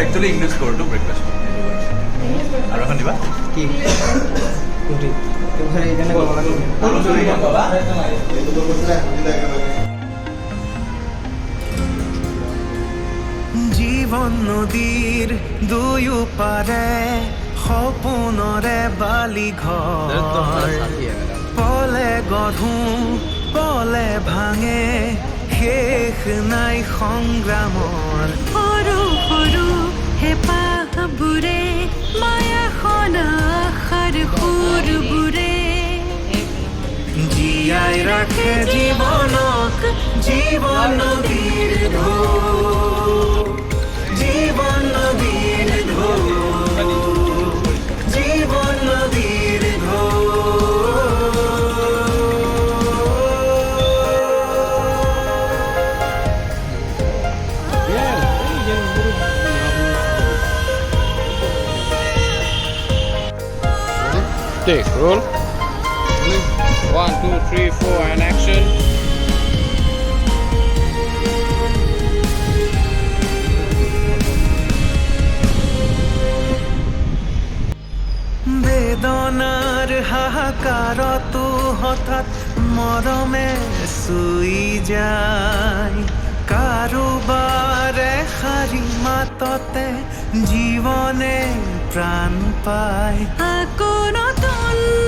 Actually English কৰোঁতো breakfast আৰু এখন দিবা কি কোনটি তোমাৰ এইখানে কব জীৱন নদীৰ দুয়ো পাৰে সপোনৰে বালি ঘৰ পলে গঢ়ো পলে ভাঙে শেষ নাই সংগ্ৰামৰ সৰু সৰু হেঁপাহবোৰে মায়াখন আশাৰ সুৰবোৰে জীয়াই ৰাখে জীৱনক জীৱন নদীৰ ঢৌ জীৱন নদীৰ ঢৌ জীৱন নদীৰ ঢৌ Take, roll. 1, 2, 3, 4, and action. বেদনাৰ হাহাকাৰতো হঠাৎ মৰমে চুই যায় কাৰোবাৰে শাৰী মাততে জীৱনে প্ৰাণ পায় আকৌ নতুন